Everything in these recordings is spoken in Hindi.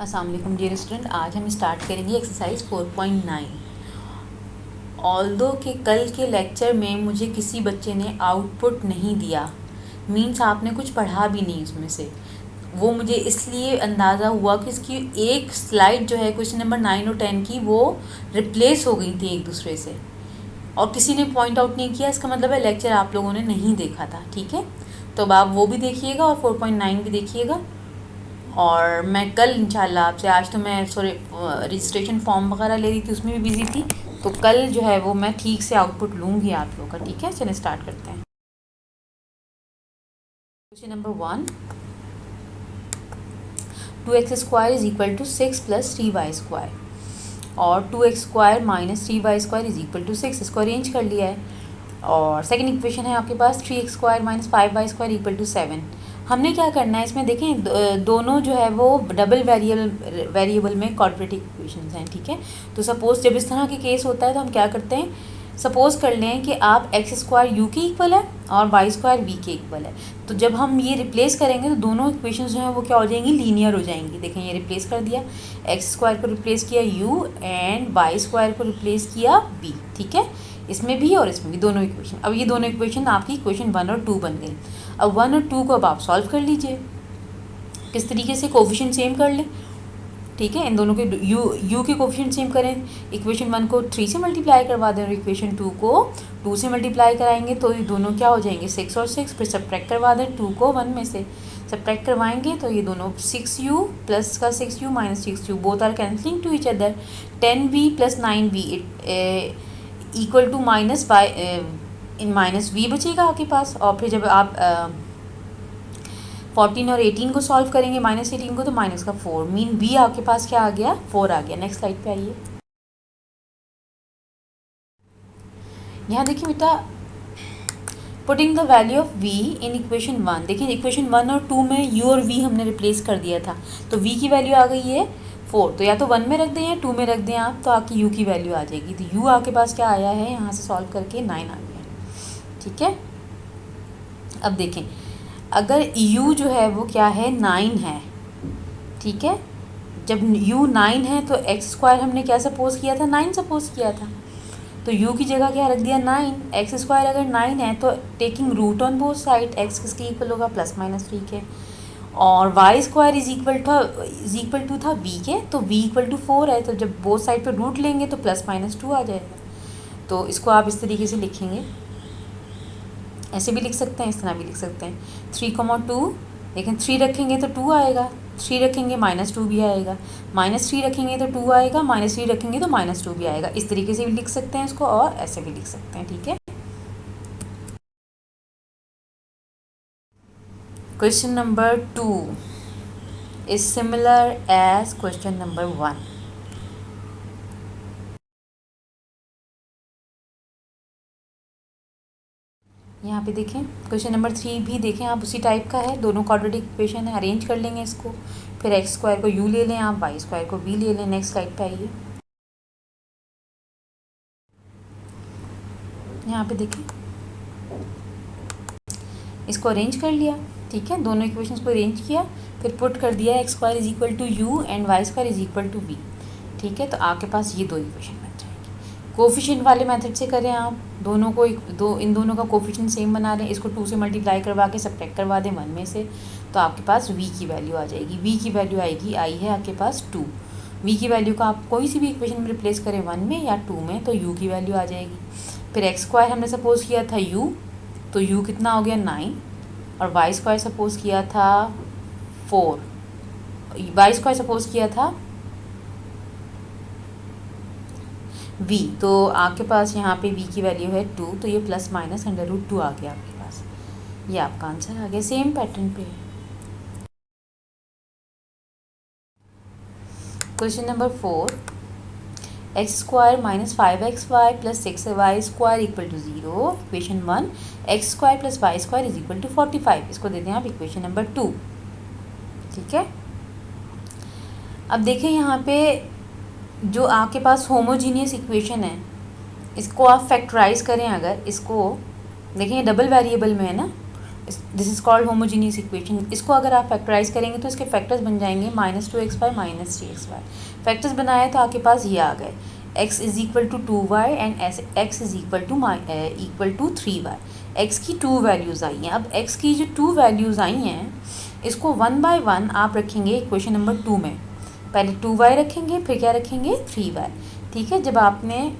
अस्सलाम वालेकुम डियर स्टूडेंट। आज हम स्टार्ट करेंगे एक्सरसाइज 4.9। ऑल्दो के कल के लेक्चर में मुझे किसी बच्चे ने आउटपुट नहीं दिया, मीन्स आपने कुछ पढ़ा भी नहीं उसमें से। वो मुझे इसलिए अंदाज़ा हुआ कि इसकी एक स्लाइड जो है क्वेश्चन नंबर 9 और 10 की, वो रिप्लेस हो गई थी एक दूसरे से, और किसी ने पॉइंट आउट नहीं किया। इसका मतलब है लेक्चर आप लोगों ने नहीं देखा था। ठीक है, तो अब आप वो भी देखिएगा और 4.9 भी देखिएगा। और मैं कल इंशाल्लाह आपसे, आज तो मैं रजिस्ट्रेशन फॉर्म वगैरह ले रही थी, उसमें भी बिज़ी थी, तो कल जो है वो मैं ठीक से आउटपुट लूँगी आप लोगों का। ठीक है, चलिए स्टार्ट करते हैं। Question number 1, 2x² is equal to 6 plus 3y² और 2x² minus 3y² is equal to 6। इसको अरेंज कर लिया है। और सेकंड इक्वेशन है आपके पास 3x² minus 5y² equal to 7। हमने क्या करना है इसमें, देखें दोनों जो है वो डबल वेरिएबल में क्वाड्रेटिक इक्वेशंस हैं। ठीक है, तो सपोज़ जब इस तरह के केस होता है तो हम क्या करते हैं, सपोज़ कर लें कि आप x² u के इक्वल है और y² v के इक्वल है। तो जब हम ये रिप्लेस करेंगे तो दोनों इक्वेशंस जो हैं वो क्या हो जाएंगी, लीनियर हो जाएंगी। देखें ये रिप्लेस कर दिया, x² को रिप्लेस किया u एंड y² को रिप्लेस किया v। ठीक है, इसमें भी और इसमें भी दोनों इक्वेशन। अब ये दोनों इक्वेशन आपकी इक्वेशन 1 और 2 बन गई। अब 1 और 2 को अब आप सॉल्व कर लीजिए। किस तरीके से, कोफिशिएंट सेम कर लें। ठीक है, इन दोनों के u के कोफिशिएंट सेम करें। इक्वेशन 1 को 3 से मल्टीप्लाई करवा दें और इक्वेशन 2 को 2 से मल्टीप्लाई कराएंगे, तो ये दोनों क्या हो जाएंगे, 6 और 6। फिर सब्ट्रैक्ट करवा दें 2 को 1 में से, सब्ट्रैक्ट करवाएंगे तो ये दोनों 6u प्लस का 6u minus 6u, both are cancelling to each other. 10v plus 9v equal to minus in minus v बचेगा आपके पास। और फिर जब आप 14 और 18 को सॉल्व करेंगे, माइनस 18 को, तो माइनस का 4, मीन v आपके पास क्या आ गया, 4 आ गया। नेक्स्ट स्लाइड पे आइए। यहाँ देखिए बेटा, putting the value of v in equation 1। देखिए इक्वेशन 1 और 2 में u और v हमने रिप्लेस कर दिया था, तो v की वैल्यू आ गई है 4। तो या तो 1 में रख दें या 2 में रख दें आप, तो आपकी u की वैल्यू आ जाएगी। तो u आपके पास क्या आया है, यहाँ से सॉल्व करके 9 आ गया। ठीक है, अब देखें अगर u जो है वो क्या है, 9 है। ठीक है, जब u 9 है तो x² हमने क्या सपोज किया था, 9 सपोज किया था। तो u की जगह क्या रख दिया, 9। x² अगर 9 है तो taking root on both side, x किसके इक्वल होगा, प्लस माइनस 3 के। और y² इज इक्वल टू था v के, तो v इक्वल टू 4 है। तो जब बोथ साइड पर रूट लेंगे तो प्लस माइनस 2 आ जाएगा। तो इसको आप इस तरीके से लिखेंगे, ऐसे भी लिख सकते हैं, इस तरह भी लिख सकते हैं। 3,2, लेकिन 3 रखेंगे तो 2 आएगा, 3 रखेंगे माइनस 2 भी आएगा, -3 रखेंगे तो 2 आएगा, -3 रखेंगे तो -2 भी आएगा। इस तरीके से भी लिख सकते हैं इसको, और ऐसे भी लिख सकते हैं। ठीक है, question number 2 is similar as question number 1। यहाँ पे देखें क्वेश्चन नंबर 3 भी देखें आप, उसी टाइप का है, दोनों क्वाड्रेटिक इक्वेशन है। अरेंज कर लेंगे इसको, फिर x² को u ले लें आप, y² को v ले लें। नेक्स्ट स्लाइड पे आइए। यहाँ पे देखें, इसको अरेंज कर लिया। ठीक है, दोनों इक्वेशंस को अरेंज किया, फिर पुट कर दिया x² is equal to u and y² is equal to v। ठीक है, तो आपके पास ये दो इक्वेशन बन जाएंगी। कोफिशिएंट वाले मेथड से करें आप, दोनों को इन दोनों का कोफिशिएंट सेम बना लें। इसको 2 से मल्टीप्लाई करवा के सब्ट्रैक्ट करवा दें 1 में से, तो आपके पास v की वैल्यू आ जाएगी। v की वैल्यू आएगी, आई है आपके पास 2। v की वैल्यू का आप कोई सी भी इक्वेशन में रिप्लेस करें, 1 में या 2 में, तो u की वैल्यू आ जाएगी। फिर x² हमने सपोज किया था u, तो u कितना हो गया, 9, और y² सपोज किया था 4, y² सपोज किया था v, तो आपके पास यहाँ पे v की वैल्यू है 2, तो ये प्लस माइनस √2 आ गया आपके पास। ये आपका आंसर आ गया, सेम पैटर्न पे। Question number 4, x² minus 5xy plus 6y² equal to 0। Equation 1, x² plus y² is equal to 45। इसको देते हैं आप इक्वेशन नंबर 2। ठीक है, अब देखें यहाँ पे जो आपके पास होमोजीनियस इक्वेशन है, इसको आप फैक्टराइज करें। अगर इसको देखें, डबल वेरिएबल में है ना, this is called homogeneous equation. इसको अगर आप फैक्टराइज करेंगे तो इसके फैक्टर्स बन जाएंगे -2xy -3xy। फैक्टर्स बनाए तो आपके पास ये आ गए, x is equal to 2y and x is equal to 3y। x की 2 वैल्यूज़ आई हैं। अब x की जो 2 वैल्यूज़ आई हैं इसको 1 बाय 1 आप रखेंगे इक्वेशन नंबर 2 में। पहले 2y रखेंगे, फिर क्या रखेंगे 3y। ठीक है, जब आपने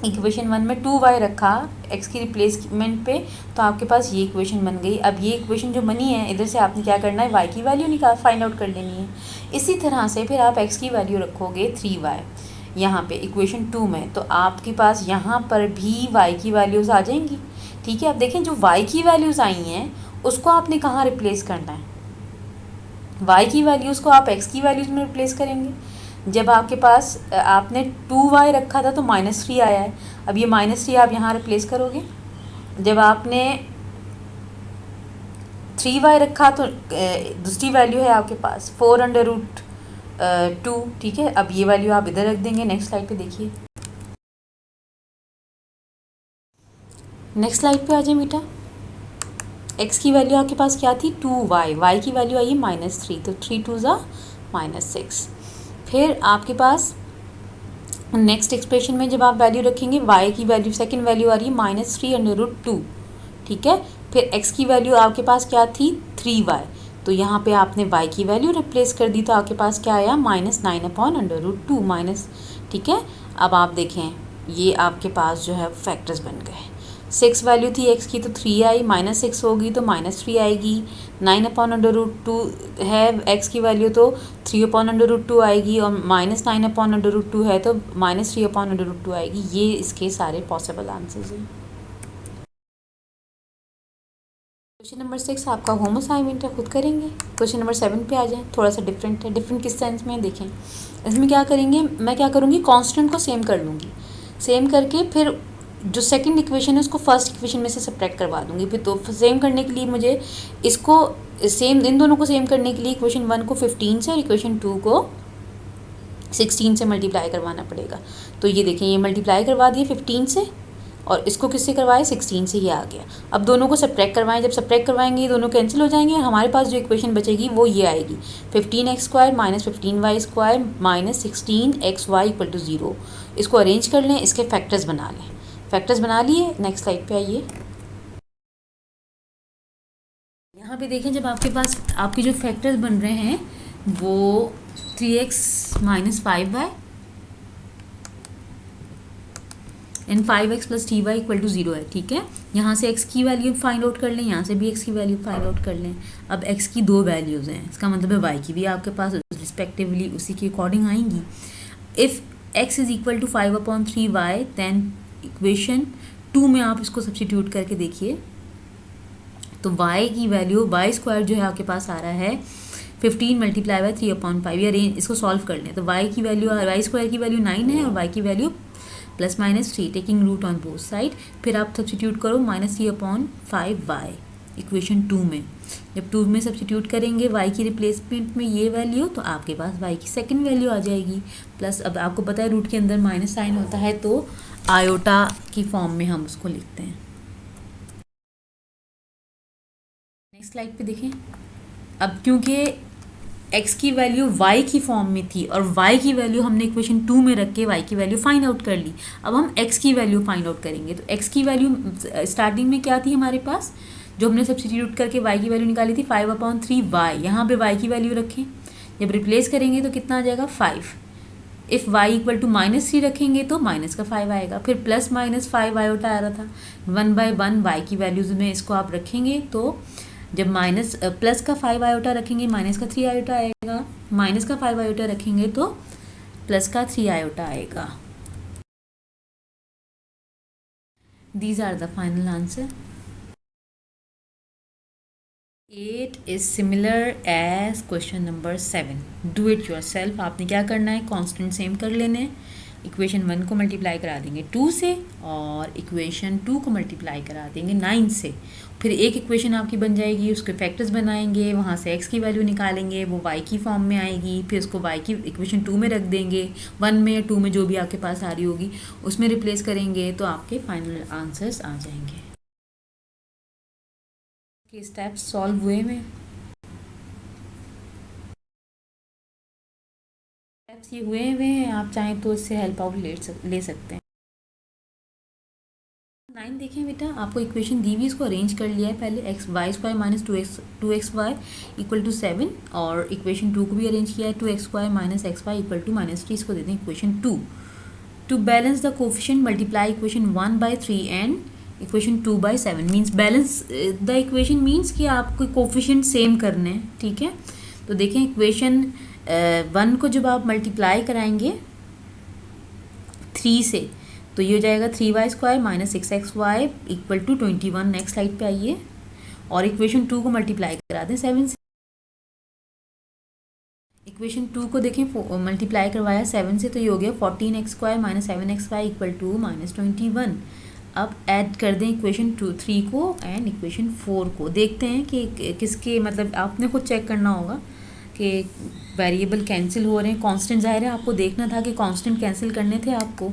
इक्वेशन 1 में 2y रखा x की रिप्लेसमेंट पे तो आपके पास ये इक्वेशन बन गई। अब ये इक्वेशन जो बनी है इधर से आपने क्या करना है, y की वैल्यू फाइंड आउट कर लेनी है। इसी तरह से फिर आप x की वैल्यू रखोगे 3y यहाँ पे इक्वेशन 2 में, तो आपके पास यहाँ पर भी y की वैल्यूज़ आ जाएंगी। ठीक है, अब देखें जो y की वैल्यूज़ आई हैं उसको आपने कहाँ रिप्लेस करना है, y की वैल्यूज़ को आप x की वैल्यूज़ में रिप्लेस करेंगे। जब आपके पास आपने 2y रखा था तो -3 आया है, अब ये -3 आप यहाँ रिप्लेस करोगे। जब आपने 3y रखा तो दूसरी वैल्यू है आपके पास 4√2। ठीक है, अब ये वैल्यू आप इधर रख देंगे। नेक्स्ट स्लाइड पे देखिए, नेक्स्ट स्लाइड पे आ जाए बेटा। x की वैल्यू आपके पास क्या थी 2y, y की वैल्यू आई है -3, तो 3 2 ज़ा -6। फिर आपके पास नेक्स्ट एक्सप्रेशन में जब आप वैल्यू रखेंगे y की वैल्यू सेकंड वैल्यू आ रही है -3√2। ठीक है, फिर x की वैल्यू आपके पास क्या थी 3y, तो यहाँ पे आपने y की वैल्यू रिप्लेस कर दी तो आपके पास क्या आया -9/√2 माइनस। ठीक है, अब आप देखें ये आपके पास जो है फैक्टर्स बन गए। 6 वैल्यू थी x की तो 3 आई, -6 होगी तो -3 आएगी। 9/√2 है x की वैल्यू तो 3/√2 आएगी, और -9/√2 है तो -3/√2 आएगी। ये इसके सारे पॉसिबल आंसर्स हैं। क्वेश्चन नंबर 6 आपका होम असाइनमेंट है, खुद करेंगे। क्वेश्चन नंबर 7 पे आ जाएं, थोड़ा सा डिफरेंट है। डिफरेंट किस सेंस में देखें, इसमें क्या करेंगे, मैं क्या करूँगी कांस्टेंट को सेम कर लूँगी। सेम करके फिर जो सेकंड इक्वेशन है उसको फर्स्ट इक्वेशन में से सब्ट्रैक्ट करवा दूँगी। फिर तो सेम करने के लिए मुझे इसको सेम, इन दोनों को सेम करने के लिए इक्वेशन 1 को 15 से और इक्वेशन 2 को 16 से मल्टीप्लाई करवाना पड़ेगा। तो ये देखें ये मल्टीप्लाई करवा दिए 15 से, और इसको किससे करवाए 16 से, ये आ गया। अब दोनों को सब्ट्रैक्ट करवाएं, जब सब्ट्रैक्ट करवाएंगे ये दोनों कैंसिल हो जाएंगे। हमारे पास जो इक्वेशन बचेगी वो ये आएगी 15x² - 15y² - 16xy = 0। इसको अरेंज कर लें, इसके फैक्टर्स बना लें। फैक्टर्स बना लिए, नेक्स्ट स्लाइड पे आइए। यहाँ पे देखें जब आपके पास आपके जो फैक्टर्स बन रहे हैं वो 3x - 5y and 5x + 3y = 0 है। ठीक है, यहाँ से x की वैल्यू फाइंड आउट कर लें, यहाँ से भी x की वैल्यू फाइंड आउट कर लें। अब x की 2 वैल्यूज़ हैं, इसका मतलब है y की भी आपके पास रिस्पेक्टिवली उसी के अकॉर्डिंग आएंगी। If x is equal to 5/3y then equation 2 में आप इसको सब्सटीट्यूट करके देखिए तो y की वैल्यू y² जो है आपके पास आ रहा है 15 × 3/5। या रेंज इसको सॉल्व कर लें तो y की वैल्यू y² की वैल्यू 9 है और y की value +-3 taking root on both side. फिर आप सब्सटीट्यूट करो -3/5y इक्वेशन 2 में। जब 2 में सब्सटीट्यूट करेंगे y की रिप्लेसमेंट में ये वैल्यू तो आपके पास y की सेकंड वैल्यू आ जाएगी। प्लस अब आपको पता है रूट के अंदर माइनस साइन होता है तो आयोटा की फॉर्म में हम उसको लिखते हैं। नेक्स्ट स्लाइड पे देखें। अब क्योंकि x की वैल्यू y की फॉर्म में थी और y की वैल्यू हमने इक्वेशन 2 में रख के y की वैल्यू फाइंड आउट कर ली, अब हम x की वैल्यू फाइंड आउट करेंगे। तो x की वैल्यू स्टार्टिंग में क्या थी हमारे पास, जो हमने सब्सटीट्यूट करके y की वैल्यू निकाली थी 5/3y। यहाँ पे y की वैल्यू रखें, जब रिप्लेस करेंगे तो कितना आ जाएगा 5। इफ़ y = -3 रखेंगे तो माइनस का 5 आएगा। फिर +-5 आयोटा आ रहा था 1/1 y की वैल्यूज़ में इसको आप रखेंगे तो जब प्लस का 5 आयोटा रखेंगे माइनस का 3 आयोटा आएगा, माइनस का 5 आयोटा रखेंगे तो प्लस का 3 आयोटा आएगा। These are the final answer. 8 is similar as question number 7। Do it yourself. आपने क्या करना है, कांस्टेंट सेम कर लेने हैं। इक्वेशन 1 को मल्टीप्लाई करा देंगे 2 से और इक्वेशन 2 को मल्टीप्लाई करा देंगे 9 से। फिर एक इक्वेशन आपकी बन जाएगी, उसके फैक्टर्स बनाएंगे, वहाँ से x की वैल्यू निकालेंगे, वो y की फॉर्म में आएगी। फिर उसको y की इक्वेशन 2 में रख देंगे, 1 में या 2 में जो भी आपके पास आ रही होगी उसमें रिप्लेस करेंगे तो आपके फाइनल आंसर्स आ जाएंगे। ये स्टेप्स सॉल्व हुए में, स्टेप्स ये हुए हुए हैं, आप चाहें तो इससे हेल्प आउट ले सकते हैं। 9 देखें बेटा, आपको इक्वेशन दी हुई, इसको अरेंज कर लिया है पहले, x y square minus two x y equal to 7, और इक्वेशन 2 को भी अरेंज किया है, 2x square minus x y equal to -3, इसको देते हैं equation 2। To balance the coefficient multiply equation 1/3 and equation 2/7 means balance the equation means कि आपको कोफिशिएंट सेम करने हैं, ठीक है। तो देखें इक्वेशन 1 को जब आप मल्टीप्लाई कराएंगे 3 से, तो ये हो जाएगा 3y square minus 6xy equal to 21। Next slide पे आइए, और इक्वेशन 2 को मल्टीप्लाई करा दें 7 से। इक्वेशन 2 को देखें मल्टीप्लाई करवाया 7 से, तो ये हो गया 14x square minus 7xy equal to -21। अब ऐड कर दें इक्वेशन 3 को एंड इक्वेशन 4 को, देखते हैं कि किसके, मतलब आपने खुद चेक करना होगा कि वेरिएबल कैंसिल हो रहे हैं, कांस्टेंट ज़ाहिर है आपको देखना था कि कांस्टेंट कैंसिल करने थे आपको,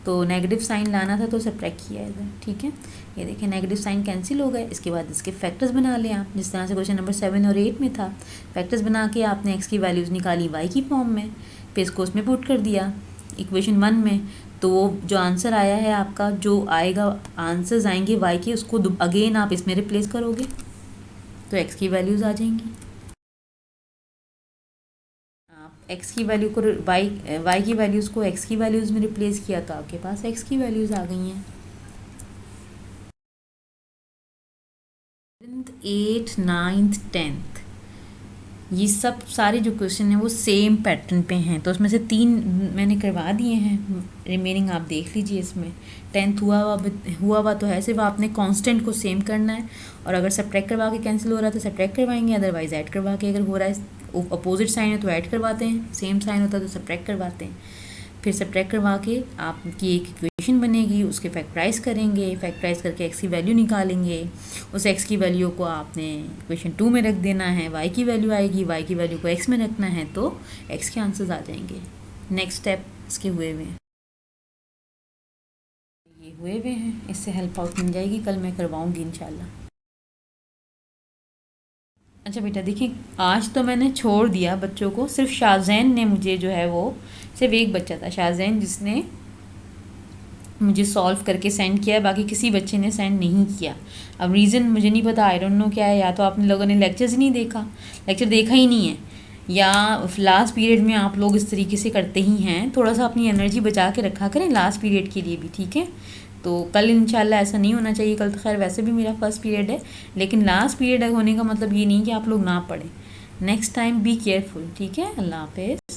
तो नेगेटिव साइन लाना था तो सब्ट्रैक्ट किया इधर, ठीक है। ये देखिए नेगेटिव साइन कैंसिल हो गए। इसके बाद इसके फैक्टर्स बना लें आप, जिस तरह से क्वेश्चन नंबर 7 और 8 में था। फैक्टर्स बना के आपने एक्स की वैल्यूज़ निकाली वाई की फॉर्म में, फिर इसको उसमें पुट कर दिया इक्वेशन 1 में, तो जो आंसर आया है आपका, जो आएगा आंसर्स आएंगे वाई के, उसको अगेन आप इसमें रिप्लेस करोगे तो एक्स की वैल्यूज़ आ जाएंगी। एक्स की वैल्यू को वाई की वैल्यूज़ को एक्स की वैल्यूज़ में रिप्लेस किया तो आपके पास एक्स की वैल्यूज़ आ गई हैं। 8th 9th 10th ये सब सारे जो क्वेश्चन हैं वो सेम पैटर्न पे हैं, तो उसमें से 3 मैंने करवा दिए हैं, रिमेनिंग आप देख लीजिए। इसमें 10th हुआ हुआ तो है, सिर्फ आपने कांस्टेंट को सेम करना है, और अगर सब्ट्रैक्ट करवा के कैंसिल हो रहा है तो सब्ट्रैक्ट करवाएंगे, अदरवाइज ऐड करवा के, अगर हो रहा है अपोजिट साइन है तो ऐड करवाते हैं, सेम साइन होता है तो सब्ट्रैक्ट करवाते हैं। फिर सब्ट्रैक्ट करवा के आपकी एक इक्वेशन बनेगी, उसके फैक्टराइज करेंगे, फैक्टराइज करके एक्स की वैल्यू निकालेंगे, उस एक्स की वैल्यू को आपने इक्वेशन 2 में रख देना है, वाई की वैल्यू आएगी, वाई की वैल्यू को एक्स में रखना है, तो एक्स के आंसर्स आ जाएंगे। नेक्स्ट स्टेप इसके हुए हुए हैं, ये हुए हुए हैं, इससे हेल्प आउट मिल जाएगी, कल मैं करवाऊँगी इंशाल्लाह। अच्छा बेटा देखिए, आज तो मैंने छोड़ दिया बच्चों को, सिर्फ शाहजैन ने मुझे जो है वो, सिर्फ एक बच्चा था शाहजैन जिसने मुझे सॉल्व करके सेंड किया, बाकी किसी बच्चे ने सेंड नहीं किया। अब रीज़न मुझे नहीं पता, आई डोंट नो क्या है, या तो आपने लोगों ने लेक्चर्स ही नहीं देखा, लेक्चर देखा ही नहीं है, या लास्ट पीरियड में आप लोग इस तरीके से करते ही हैं। थोड़ा सा अपनी एनर्जी बचा के रखा करें लास्ट पीरियड के लिए भी, ठीक है। तो कल इंशाल्लाह ऐसा नहीं होना चाहिए, कल तो खैर वैसे भी मेरा फर्स्ट पीरियड है, लेकिन लास्ट पीरियड होने का मतलब ये नहीं कि आप लोग ना पढ़ें। नेक्स्ट टाइम बी केयरफुल, ठीक है। अल्लाह हाफिज़।